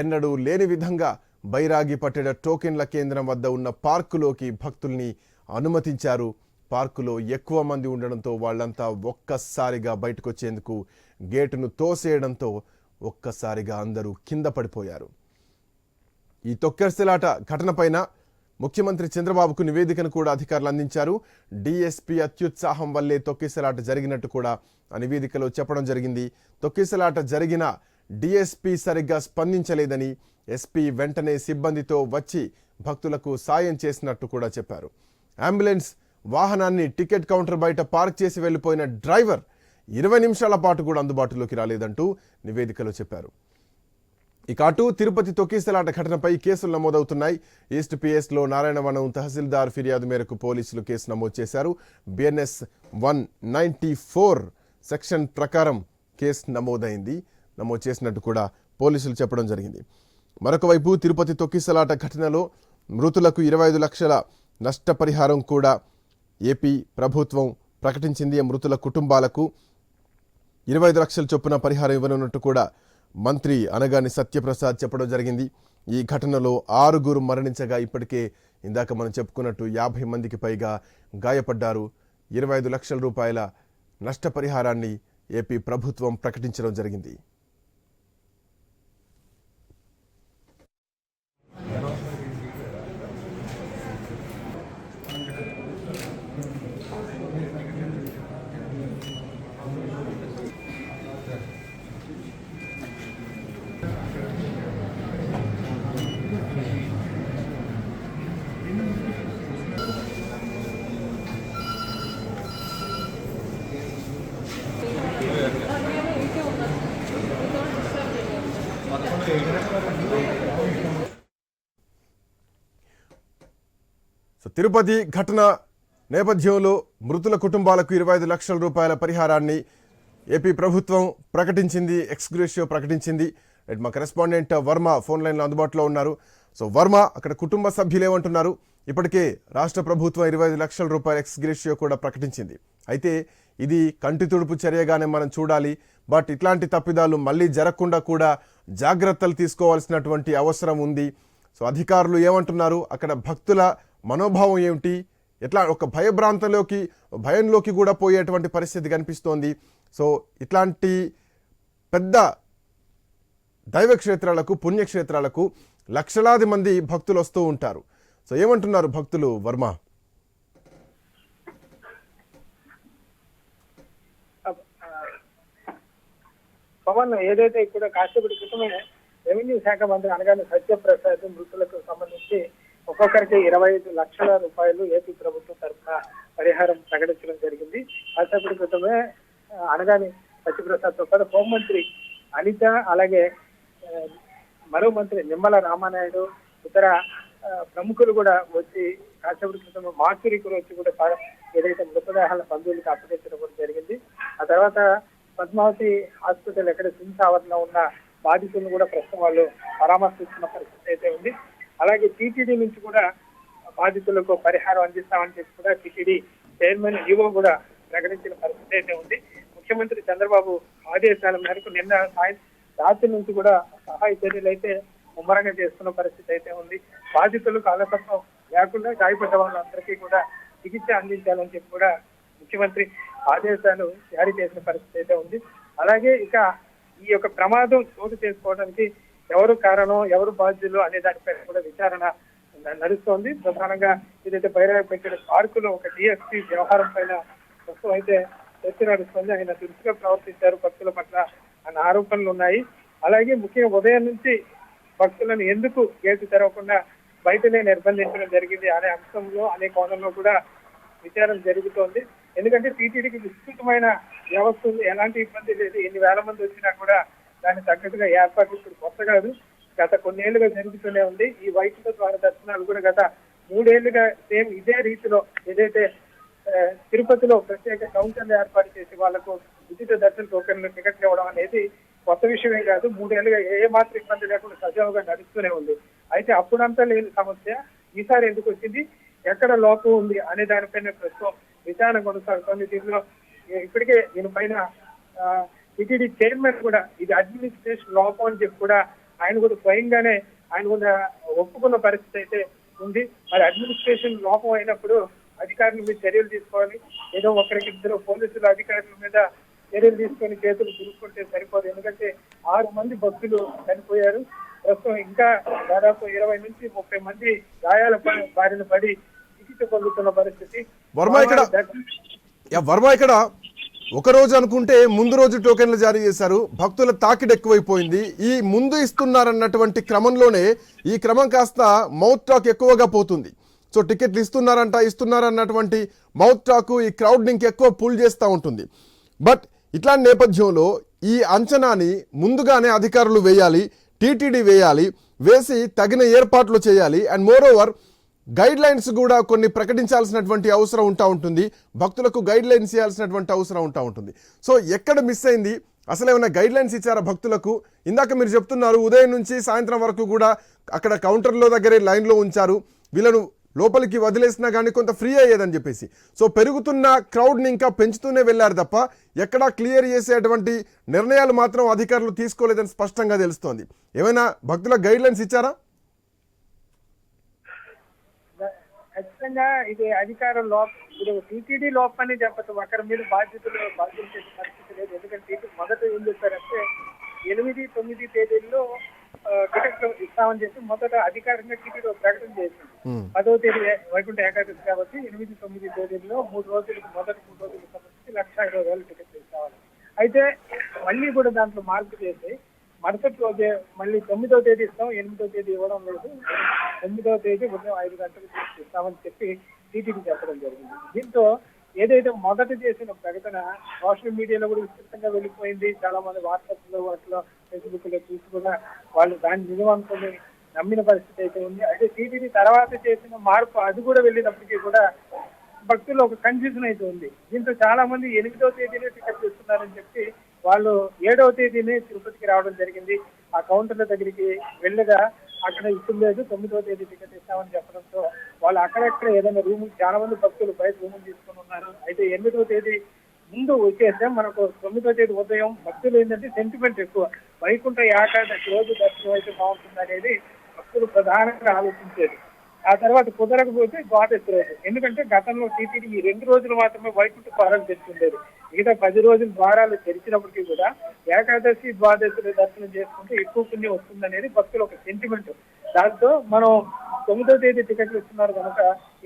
Speaker 1: ఎన్నడూ లేని విధంగా బైరాగి పట్టెడ టోకెన్ల కేంద్రం వద్ద ఉన్న పార్కులోకి భక్తుల్ని అనుమతించారు. పార్కులో ఎక్కువ మంది ఉండడంతో వాళ్ళంతా ఒక్కసారిగా బయటకొచ్చేందుకు గేటును తోసేయడంతో ఒక్కసారిగా అందరూ కింద పడిపోయారు. ఈ తొక్కిసలాట ఘటనపైన ముఖ్యమంత్రి చంద్రబాబుకు నివేదికను కూడా అధికారులు అందించారు. డీఎస్పీ అత్యుత్సాహం వల్లే తొక్కిసలాట జరిగినట్టు కూడా ఆ నివేదికలో చెప్పడం జరిగింది. తొక్కిసలాట జరిగిన డీఎస్పీ సరిగ్గా స్పందించలేదని, ఎస్పీ వెంటనే సిబ్బందితో వచ్చి భక్తులకు సాయం చేసినట్టు కూడా చెప్పారు. అంబులెన్స్ వాహనాన్ని టికెట్ కౌంటర్ బయట పార్క్ చేసి వెళ్లిపోయిన డ్రైవర్ 20 నిమిషాల పాటు కూడా అందుబాటులోకి రాలేదంటూ నివేదికలో చెప్పారు. ఇక అటు తిరుపతి తొక్కిసలాట ఘటనపై కేసులు నమోదవుతున్నాయి. ఈస్ట్ పిఎస్లో నారాయణవనం తహసీల్దార్ ఫిర్యాదు మేరకు పోలీసులు కేసు నమోదు చేశారు. బిఎన్ఎస్ 194 సెక్షన్ ప్రకారం కేసు నమోదు చేసినట్టు కూడా పోలీసులు చెప్పడం జరిగింది. మరొక వైపు తిరుపతి తొక్కిసలాట ఘటనలో మృతులకు 25 లక్షల నష్టపరిహారం కూడా ఏపీ ప్రభుత్వం ప్రకటించింది. మృతుల కుటుంబాలకు 25 లక్షల చొప్పున పరిహారం ఇవ్వనున్నట్టు కూడా మంత్రి అనగాని సత్యప్రసాద్ చెప్పడం జరిగింది. ఈ ఘటనలో 6 మరణించగా ఇప్పటికే ఇందాక మనం చెప్పుకున్నట్టు 50 మందికి పైగా గాయపడ్డారు. 25 లక్షల రూపాయల నష్టపరిహారాన్ని ఏపీ ప్రభుత్వం ప్రకటించడం జరిగింది. తిరుపతి ఘటన నేపథ్యంలో మృతుల కుటుంబాలకు 25 లక్షల రూపాయల పరిహారాన్ని ఏపీ ప్రభుత్వం ప్రకటించింది, ఎక్స్గ్రేషియో ప్రకటించింది. మా కరెస్పాండెంట్ వర్మ ఫోన్ లైన్లో అందుబాటులో ఉన్నారు. సో వర్మ, అక్కడ కుటుంబ సభ్యులు ఏమంటున్నారు? ఇప్పటికే రాష్ట్ర ప్రభుత్వం 25 లక్షల రూపాయల ఎక్స్గ్రేషియో కూడా ప్రకటించింది. అయితే ఇది కంటి తుడుపు చర్యగానే మనం చూడాలి. బట్ ఇట్లాంటి తప్పిదాలు మళ్ళీ జరగకుండా కూడా జాగ్రత్తలు తీసుకోవాల్సినటువంటి అవసరం ఉంది. సో అధికారులు ఏమంటున్నారు? అక్కడ భక్తుల మనోభావం ఏమిటి? ఎట్లా ఒక భయంలోకి కూడా పోయేటువంటి పరిస్థితి కనిపిస్తోంది. సో ఇట్లాంటి పెద్ద దైవక్షేత్రాలకు, పుణ్యక్షేత్రాలకు లక్షలాది మంది భక్తులు వస్తూ ఉంటారు. సో ఏమంటున్నారు భక్తులు వర్మ?
Speaker 2: పవన్ ఏదైతే ఇక్కడ కాసేపటి క్రితమే రెవెన్యూ శాఖ మంత్రి అనగానే సత్యప్రసాద్ మృతులకు సంబంధించి ఒక్కొక్కరికి 25 లక్షల రూపాయలు ఏపీ ప్రభుత్వం తరఫున పరిహారం ప్రకటించడం జరిగింది. కాసేపటి క్రితమే అనగానే సత్యప్రసాద్ తో పాటు హోంమంత్రి అనిత, అలాగే మరో మంత్రి నిమ్మల రామానాయుడు, ఇతర ప్రముఖులు కూడా వచ్చి కాసేపటి క్రితం మార్చురీకులు వచ్చి కూడా ఏదైతే మృతదేహాల బంధువులకు అప్పగించడం కూడా జరిగింది. ఆ తర్వాత పద్మావతి హాస్పిటల్ ఎక్కడ సిమ్స్ ఆవరణలో ఉన్న బాధితులను కూడా ప్రస్తుతం వాళ్ళు పరామర్శిస్తున్న పరిస్థితి అయితే ఉంది. అలాగే టీటీడీ నుంచి కూడా బాధితులకు పరిహారం అందిస్తామని చెప్పి కూడా టీటీడీ చైర్మన్ ఈవో కూడా ప్రకటించిన పరిస్థితి అయితే ఉంది. ముఖ్యమంత్రి చంద్రబాబు ఆదేశాల మేరకు నిన్న రాత్రి నుంచి కూడా సహాయ చర్యలు అయితే ముమ్మరంగా చేస్తున్న పరిస్థితి అయితే ఉంది. బాధితులకు అలసత్వం లేకుండా గాయపడ్డ వాళ్ళందరికీ కూడా చికిత్స అందించాలని చెప్పి కూడా ముఖ్యమంత్రి ఆదేశాలు జారీ చేసిన పరిస్థితి అయితే ఉంది. అలాగే ఇక ఈ యొక్క ప్రమాదం చోటు చేసుకోవడానికి ఎవరు కారణం, ఎవరు బాధ్యులు అనే దానిపై కూడా విచారణ నడుస్తోంది. ప్రధానంగా ఏదైతే బైరాగపేట పార్కులో ఒక డిఎస్పీ వ్యవహారం పైన ప్రస్తుతం అయితే చర్చ నడుస్తుంది. ఆయన దురుసుగా ప్రవర్తించారు భక్తుల పట్ల అన్న ఆరోపణలు ఉన్నాయి. అలాగే ముఖ్యంగా ఉదయం నుంచి భక్తులను ఎందుకు గేటు తెరవకుండా బయటనే నిర్బంధించడం జరిగింది అనే అంశంలో, అనే కోణంలో కూడా విచారణ జరుగుతోంది. ఎందుకంటే టీటీడీకి విస్తృతమైన వ్యవస్థ ఉంది, ఎలాంటి ఇబ్బంది లేదు. ఎన్ని వేల మంది వచ్చినా కూడా దానికి తగ్గట్టుగా ఏర్పాట్లు ఇప్పుడు కొత్త కాదు, గత కొన్నేళ్లుగా జరుగుతూనే ఉంది. ఈ వైకుంఠ ద్వార దర్శనాలు కూడా గత 3 ఏళ్లుగా సేమ్ ఇదే రీతిలో ఏదైతే తిరుపతిలో ప్రత్యేక కౌంటర్లు ఏర్పాటు చేసి వాళ్లకు ఉచిత దర్శన టోకెన్లు టికెట్లు ఇవ్వడం అనేది కొత్త విషయమే కాదు. 3 ఏళ్లుగా ఏ మాత్రం ఇబ్బంది లేకుండా సజావుగా నడుస్తూనే ఉంది. అయితే అప్పుడంతా లేని సమస్య ఈసారి ఎందుకు వచ్చింది, ఎక్కడ లోపం ఉంది అనే దానిపైన ప్రస్తుతం విచారణ కొనసాగుతోంది. దీనిలో ఇప్పటికే దీనిపైన టీటీడీ చైర్మన్ కూడా ఇది అడ్మినిస్ట్రేషన్ లోపం అని చెప్పి కూడా ఆయన కూడా స్వయంగానే ఆయన కూడా ఒప్పుకున్న పరిస్థితి అయితే ఉంది. మరి అడ్మినిస్ట్రేషన్ లోపం అయినప్పుడు అధికారుల మీద చర్యలు తీసుకోవాలి. ఏదో ఒకరికి ఇద్దరు పోలీసులు అధికారుల మీద చర్యలు తీసుకొని చేతులు దురుక్కుంటే సరిపోదు. ఎందుకంటే 6 మంది భక్తులు చనిపోయారు. ప్రస్తుతం ఇంకా దాదాపు 20 నుంచి 30 మంది గాయాల బారిన పడి చికిత్స పొందుతున్న పరిస్థితి.
Speaker 1: వర్మ ఇక్కడ ఒక రోజు అనుకుంటే ముందు రోజు టోకెన్లు జారీ చేశారు. భక్తుల తాకిడి ఎక్కువైపోయింది. ఈ ముందు ఇస్తున్నారన్నటువంటి క్రమంలోనే ఈ క్రమం కాస్త మౌత్ టాక్ ఎక్కువగా పోతుంది. సో టికెట్లు ఇస్తున్నారన్నటువంటి మౌత్ టాక్ ఈ క్రౌడ్ ఇంకెక్కువ పుల్ చేస్తూ ఉంటుంది. బట్ ఇట్లాంటి నేపథ్యంలో ఈ అంచనాని ముందుగానే అధికారులు వేయాలి, టీటీడీ వేయాలి, వేసి తగిన ఏర్పాట్లు చేయాలి. And more over guide lines కూడా కొన్ని ప్రకటించాల్సినటువంటి అవసరం ఉంటుంది. భక్తులకు గైడ్ లైన్స్ ఇవ్వాల్సినటువంటి అవసరం ఉంటుంది. సో ఎక్కడ మిస్ అయింది, అసలు ఏమైనా గైడ్ లైన్స్ ఇచ్చారా భక్తులకు? ఇందాక మీరు చెప్తున్నారు ఉదయం నుంచి సాయంత్రం వరకు కూడా అక్కడ కౌంటర్లో దగ్గరే లైన్లో ఉంచారు, వీళ్ళను లోపలికి వదిలేసినా కానీ కొంత ఫ్రీ అయ్యేదని చెప్పేసి. సో పెరుగుతున్న క్రౌడ్ని ఇంకా పెంచుతూనే వెళ్ళారు తప్ప ఎక్కడా క్లియర్ చేసేటువంటి నిర్ణయాలు మాత్రం అధికారులు తీసుకోలేదని స్పష్టంగా తెలుస్తోంది. ఏమైనా భక్తుల గైడ్ లైన్స్ ఇచ్చారా?
Speaker 2: ఖచ్చితంగా ఇది అధికారం లోపం, ఇప్పుడు టీటీడీ లోపని చెప్పచ్చు. ఒకరి మీద బాధ్యతలు చేసే పరిస్థితి లేదు. ఎందుకంటే మొదట ఏం చెప్పారంటే 8, 9 తేదీల్లో టికెట్లు ఇస్తామని చెప్పి మొదట అధికారికంగా టికెట్ ప్రకటన చేసింది. 10వ తేదీ వైకుంఠ ఏకాదశి కాబట్టి 8, 9 తేదీల్లో 3 రోజులకు మొదటి 3 రోజులకు సంబంధించి 1,20,000 టికెట్లు ఇస్తామని. అయితే మళ్ళీ కూడా దాంట్లో మార్పు చేసి మరుసటి రోజే మళ్ళీ 9వ తేదీ ఇస్తాం, 8వ తేదీ ఇవ్వడం లేదు, 9వ తేదీ ఉదయం 5 గంటలకు ఇస్తామని చెప్పి టీటీడీ చెప్పడం జరిగింది. దీంతో ఏదైతే మొదట చేసిన ప్రకటన సోషల్ మీడియాలో కూడా విస్తృతంగా వెళ్ళిపోయింది. చాలా మంది వాట్సాప్ లో వాటిలో ఫేస్బుక్ లో చూసి కూడా వాళ్ళు దాన్ని నిజం అనుకుని నమ్మిన పరిస్థితి అయితే ఉంది. అయితే టీటీడీ తర్వాత చేసిన మార్పు అది కూడా వెళ్ళినప్పటికీ కూడా భక్తులు ఒక కన్ఫ్యూజన్ అయితే ఉంది. దీంతో చాలా మంది 8వ తేదీనే టికెట్ ఇస్తున్నారని చెప్పి వాళ్ళు 7వ తేదీనే తిరుపతికి రావడం జరిగింది. ఆ కౌంటర్ల దగ్గరికి వెళ్ళగా అక్కడ ఇప్పుడు లేదు, 9వ తేదీ టికెట్ ఇస్తామని చెప్పడంతో వాళ్ళు అక్కడెక్కడ ఏదైనా రూమ్, చాలా మంది భక్తులు బయట రూమ్ తీసుకుని ఉన్నారు. అయితే 8వ తేదీ ముందు వచ్చేస్తే మనకు 9వ తేదీ ఉదయం భక్తులు ఏంటంటే సెంటిమెంట్ ఎక్కువ, వైకుంఠ ఏకాదశి రోజు దర్శనం అయితే బాగుంటుంది అనేది భక్తులు ప్రధానంగా ఆలోచించేది. ఆ తర్వాత కుదరకపోతే ద్వాదశి రోజు. ఎందుకంటే గతంలో టీటీడీ ఈ 2 రోజులు మాత్రమే వైకుంఠ ద్వారాలు తెరిచిండేది. మిగతా 10 రోజులు ద్వారాలు తెరిచినప్పటికీ కూడా ఏకాదశి ద్వాదశి దర్శనం చేసుకుంటే ఎక్కువ పుణ్యం వస్తుందనేది భక్తులు ఒక సెంటిమెంట్. దాంతో మనం 9వ తేదీ టికెట్లు ఇస్తున్నారు కనుక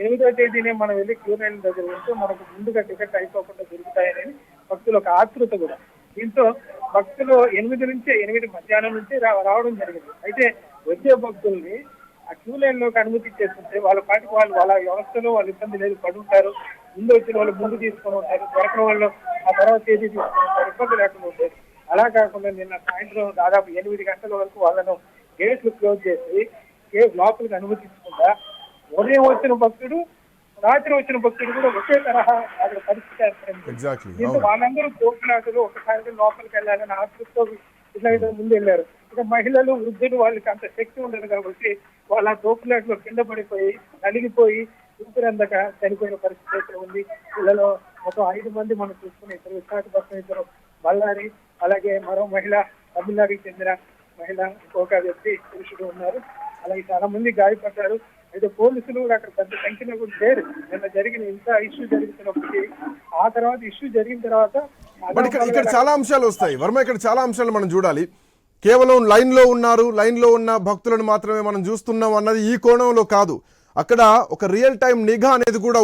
Speaker 2: 8వ తేదీనే మనం వెళ్ళి క్యూ లైన్ దగ్గర ఉంటూ మనకు ముందుగా టికెట్ అయిపోకుండా దొరుకుతాయనేది భక్తులు ఒక ఆతృత కూడా. దీంతో భక్తులు 8 మధ్యాహ్నం నుంచి రావడం జరిగింది. అయితే వచ్చే భక్తుల్ని ఆ క్యూ లైన్ లోకి అనుమతి ఇచ్చేస్తుంటే వాళ్ళ పాటికి వాళ్ళు వాళ్ళ వ్యవస్థలో వాళ్ళు ఇబ్బంది లేదు పడుంటారు. ముందు వచ్చిన వాళ్ళు ముందు తీసుకొని ఉంటారు, దొరకని వాళ్ళు ఆ తర్వాత తేదీ తీసుకొని ఉంటారు, ఇబ్బంది లేకుండా ఉంటారు. అలా కాకుండా నిన్న సాయంత్రం దాదాపు 8 గంటల వరకు వాళ్ళను గేట్లు క్లోజ్ చేసి లోపలికి అనుమతించకుండా ఉదయం వచ్చిన భక్తుడు రాత్రి వచ్చిన భక్తుడు కూడా ఒకే తరహా అక్కడ పరిస్థితి ఏర్పడింది. దీంతో వాళ్ళందరూ తోపులాటలు ఒకసారి లోపలికి వెళ్ళాలని ఆసక్తితో ఇట్లా ముందు వెళ్ళారు. ఇక మహిళలు వృద్ధులు వాళ్ళకి అంత శక్తి ఉండదు కాబట్టి వాళ్ళ తోపులాటలో కింద పడిపోయి నలిగిపోయి ఊపిరందక చనిపోయిన పరిస్థితి ఉంది. పిల్లలు మొత్తం 5 మంది మనం చూసుకుని, 2 విశాఖపట్నం, 2 బళ్ళారి, అలాగే మరో మహిళ తమిళనాడుకి చెందిన మహిళ, ఇంకొక వ్యక్తి పురుషుడు ఉన్నారు. అలాగే చాలా మంది గాయపడ్డారు. అయితే పోలీసులు కూడా అక్కడ పెద్ద సంఖ్యలో కూడా లేరు. నిన్న జరిగిన ఇంత ఇష్యూ జరుగుతున్నప్పటికీ ఆ తర్వాత ఇష్యూ జరిగిన తర్వాత
Speaker 1: ఇక్కడ చాలా అంశాలు వస్తాయి వర్మ. ఇక్కడ చాలా అంశాలు మనం చూడాలి. కేవలం లైన్ లో ఉన్న భక్తులను మాత్రమే మనం చూస్తున్నాం అన్నది ఈ కోణంలో కాదు. అక్కడ ఒక రియల్ టైం నిఘా అనేది కూడా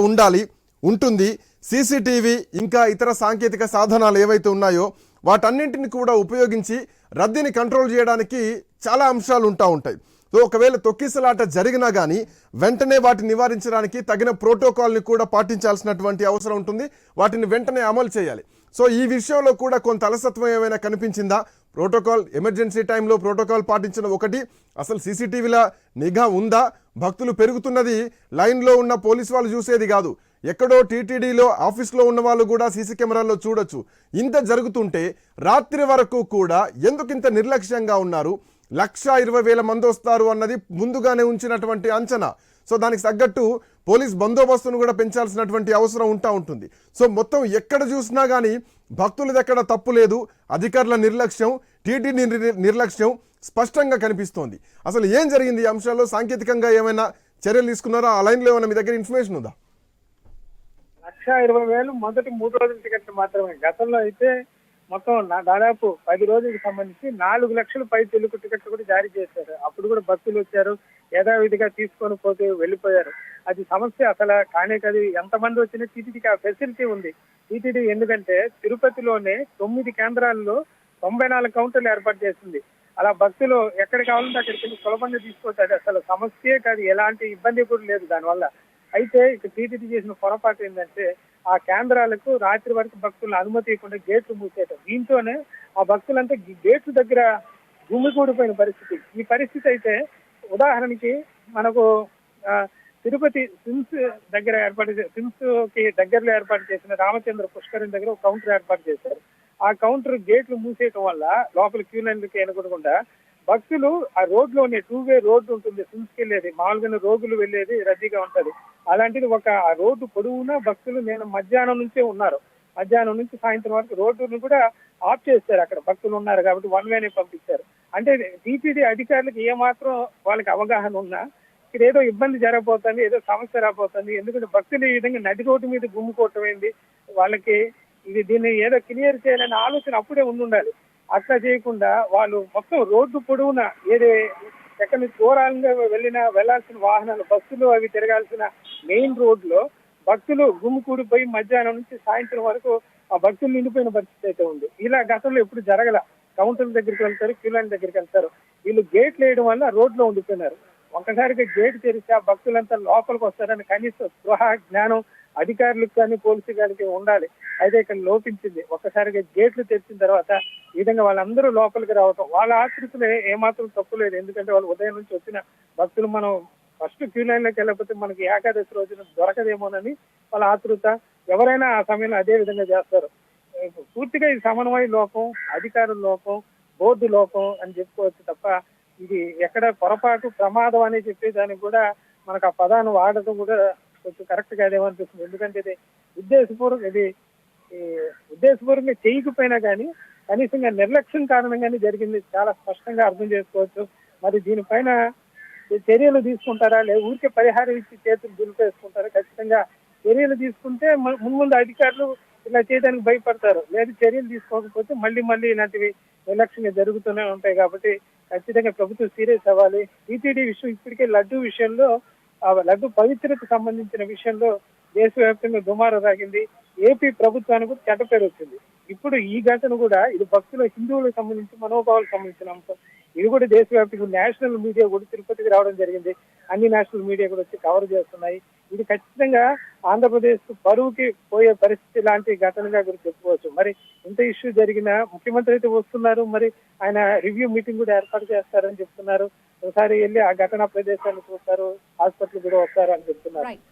Speaker 1: ఉంటుంది. సీసీటీవీ ఇంకా ఇతర సాంకేతిక సాధనాలు ఏవైతే ఉన్నాయో వాటన్నింటిని కూడా ఉపయోగించి రద్దీని కంట్రోల్ చేయడానికి చాలా అంశాలు ఉంటాయి. సో ఒకవేళ తొక్కిసలాట జరిగినా కానీ వెంటనే వాటిని నివారించడానికి తగిన ప్రోటోకాల్ని కూడా పాటించాల్సినటువంటి అవసరం ఉంటుంది. వాటిని వెంటనే అమలు చేయాలి. సో ఈ విషయంలో కూడా కొంత అలసత్వం ఏమైనా కనిపించిందా? ప్రోటోకాల్ ఎమర్జెన్సీ టైంలో ప్రోటోకాల్ పాటించిన ఒకటి, అసలు సీసీటీవీల నిఘా ఉందా? భక్తులు పెరుగుతున్నది లైన్లో ఉన్న పోలీసు వాళ్ళు చూసేది కాదు, ఎక్కడో టీటీడీలో ఆఫీస్లో ఉన్న వాళ్ళు కూడా సీసీ కెమెరాల్లో చూడొచ్చు. ఇంత జరుగుతుంటే రాత్రి వరకు కూడా ఎందుకు ఇంత నిర్లక్ష్యంగా ఉన్నారు? 1,20,000 మంది వస్తారు అన్నది ముందుగానే ఉంచినటువంటి అంచనా. సో దానికి తగ్గట్టు పోలీస్ బందోబస్తును కూడా పెంచాల్సినటువంటి అవసరం ఉంటుంది. సో మొత్తం ఎక్కడ చూసినా కానీ భక్తులది ఎక్కడ తప్పు లేదు, అధికారుల నిర్లక్ష్యం, టీటీడీ నిర్లక్ష్యం స్పష్టంగా కనిపిస్తోంది. అసలు ఏం జరిగింది ఈ అంశాల్లో? సాంకేతికంగా ఏమైనా చర్యలు తీసుకున్నారా? ఆ లైన్లో ఏమైనా మీ దగ్గర ఇన్ఫర్మేషన్ ఉందా?
Speaker 2: 1,20,000 మొదటి 3 రోజుల టికెట్లు మాత్రమే. గతంలో అయితే మొత్తం దాదాపు 10 రోజులకు సంబంధించి 4 లక్షల పై తెలుగు టికెట్లు కూడా జారీ చేశారు. అప్పుడు కూడా భక్తులు వచ్చారు, యథావిధిగా తీసుకొని పోతే వెళ్ళిపోయారు. అది సమస్య అసలు కానే కాదు. ఎంతమంది వచ్చినా టీటీడీకి ఆ ఫెసిలిటీ ఉంది. టీటీడీ ఎందుకంటే తిరుపతిలోనే 9 కేంద్రాల్లో 94 కౌంటర్లు ఏర్పాటు చేసింది. అలా భక్తులు ఎక్కడ కావాలంటే అక్కడికి సులభంగా తీసుకోవచ్చు. అసలు సమస్యే కాదు, ఎలాంటి ఇబ్బంది కూడా లేదు దానివల్ల. అయితే ఇక టీటీడీ చేసిన పొరపాటు ఏంటంటే ఆ కేంద్రాలకు రాత్రి వరకు భక్తులను అనుమతి ఇవ్వకుండా గేట్లు మూసేయటం. దీంతోనే ఆ భక్తులంతా గేట్ల దగ్గర గుమిగూడిపోయిన పరిస్థితి. ఈ పరిస్థితి అయితే ఉదాహరణకి మనకు తిరుపతి సిమ్స్ కి దగ్గరలో ఏర్పాటు చేసిన రామచంద్ర పుష్కరం దగ్గర ఒక కౌంటర్ ఏర్పాటు చేశారు. ఆ కౌంటర్ గేట్లు మూసేయటం వల్ల లోపల క్యూ లైన్లకి ఎనకూడకుండా భక్తులు ఆ రోడ్ లోనే 2-వే రోడ్డు ఉంటుంది, సిమ్స్కి వెళ్ళేది, మామూలుగా రోగులు వెళ్ళేది రద్దీగా ఉంటది. అలాంటిది ఆ రోడ్డు పొడవునా భక్తులు నేను మధ్యాహ్నం నుంచే ఉన్నారు. మధ్యాహ్నం నుంచి సాయంత్రం వరకు రోడ్డును కూడా ఆఫ్ చేస్తారు. అక్కడ భక్తులు ఉన్నారు కాబట్టి 1-వేనే పంపించారు. అంటే టీటీడీ అధికారులకు ఏమాత్రం వాళ్ళకి అవగాహన ఉన్నా ఇక్కడ ఏదో ఇబ్బంది జరగబోతుంది, ఏదో సమస్య రాబోతుంది. ఎందుకంటే భక్తులు ఈ విధంగా నడి రోడ్డు మీద గుమ్ముకోవటం ఏంది, వాళ్ళకి దీన్ని ఏదో క్లియర్ చేయాలనే ఆలోచన అప్పుడే ఉండాలి. అట్లా చేయకుండా వాళ్ళు మొత్తం రోడ్డు పొడవునా ఎక్కడి నుంచి దూరంగా వెళ్లాల్సిన వాహనాలు, బస్సులు అవి తిరగాల్సిన మెయిన్ రోడ్ లో భక్తులు గుమ్మికూడిపోయి మధ్యాహ్నం నుంచి సాయంత్రం వరకు ఆ భక్తులు నిండిపోయిన పరిస్థితి అయితే ఉంది. ఇలా గతంలో ఎప్పుడు జరగల. కౌంటర్ల దగ్గరికి వెళ్తారు, క్యూ లైన్ దగ్గరికి వెళ్తారు. వీళ్ళు గేట్లు వేయడం వల్ల రోడ్ లో ఉండిపోయినారు. ఒక్కసారిగా గేట్ తెరిస్తే ఆ భక్తులంతా లోపలికి వస్తారని కనీస స్పృహ జ్ఞానం అధికారులకు కానీ పోలీసు గారికి ఉండాలి. అయితే ఇక్కడ లోపించింది. ఒక్కసారిగా గేట్లు తెరిచిన తర్వాత ఈ విధంగా వాళ్ళందరూ లోపలికి రావటం, వాళ్ళ ఆశ్రితులు ఏమాత్రం తప్పు లేదు. ఎందుకంటే వాళ్ళు ఉదయం నుంచి వచ్చిన భక్తులు మనం ఫస్ట్ క్యూ లైన్ లోకి వెళ్ళకపోతే మనకి ఏకాదశి రోజున దొరకదేమోనని వాళ్ళ ఆతృత. ఎవరైనా ఆ సమయంలో అదే విధంగా చేస్తారు. పూర్తిగా ఈ సమన్వయ లోపం, అధికారుల లోపం, బోర్డు లోపం అని చెప్పుకోవచ్చు తప్ప ఇది ఎక్కడ పొరపాటు, ప్రమాదం అని చెప్పేదానికి కూడా మనకు ఆ పదాన్ని వాడటం కూడా కొంచెం కరెక్ట్ కాదేమనిపిస్తుంది. ఎందుకంటే ఇది ఉద్దేశపూర్వకంగా చేయకపోయినా కానీ కనీసంగా నిర్లక్ష్యం కారణంగానే జరిగింది. చాలా స్పష్టంగా అర్థం చేసుకోవచ్చు. మరి దీనిపైన చర్యలు తీసుకుంటారా లేదా ఊరికే పరిహారం ఇచ్చి చేతులు దులిపేసుకుంటారా? ఖచ్చితంగా చర్యలు తీసుకుంటే ముందు అధికారులు ఇలా చేయడానికి భయపడతారు. లేదు చర్యలు తీసుకోకపోతే మళ్ళీ మళ్ళీ ఇలాంటివి ఎలక్షన్ జరుగుతూనే ఉంటాయి. కాబట్టి ఖచ్చితంగా ప్రభుత్వం సీరియస్ అవ్వాలి. టీటీడీ విషయం ఇప్పటికే లడ్డు విషయంలో ఆ లడ్డు పవిత్రతకు సంబంధించిన విషయంలో దేశవ్యాప్తంగా దుమారం రాగింది. ఏపీ ప్రభుత్వానికి కూడా చెడ్డ పేరు వచ్చింది. ఇప్పుడు ఈ ఘటన కూడా ఇది భక్తుల హిందువులకు సంబంధించి మనోభావాలకు సంబంధించిన అంశం. ఇది కూడా దేశవ్యాప్తంగా నేషనల్ మీడియా కూడా తిరుపతికి రావడం జరిగింది. అన్ని నేషనల్ మీడియా కూడా వచ్చి కవర్ చేస్తున్నాయి. ఇది ఖచ్చితంగా ఆంధ్రప్రదేశ్ పరువుకి పోయే పరిస్థితి లాంటి ఘటనగా కూడా చెప్పుకోవచ్చు. మరి ఇంత ఇష్యూ జరిగిన ముఖ్యమంత్రి అయితే వస్తున్నారు. మరి ఆయన రివ్యూ మీటింగ్ కూడా ఏర్పాటు చేస్తారని చెప్తున్నారు. ఒకసారి వెళ్ళి ఆ ఘటనా ప్రదేశాన్ని చూస్తారు, హాస్పిటల్ కూడా వస్తారు అని చెప్తున్నారు.
Speaker 3: రైట్.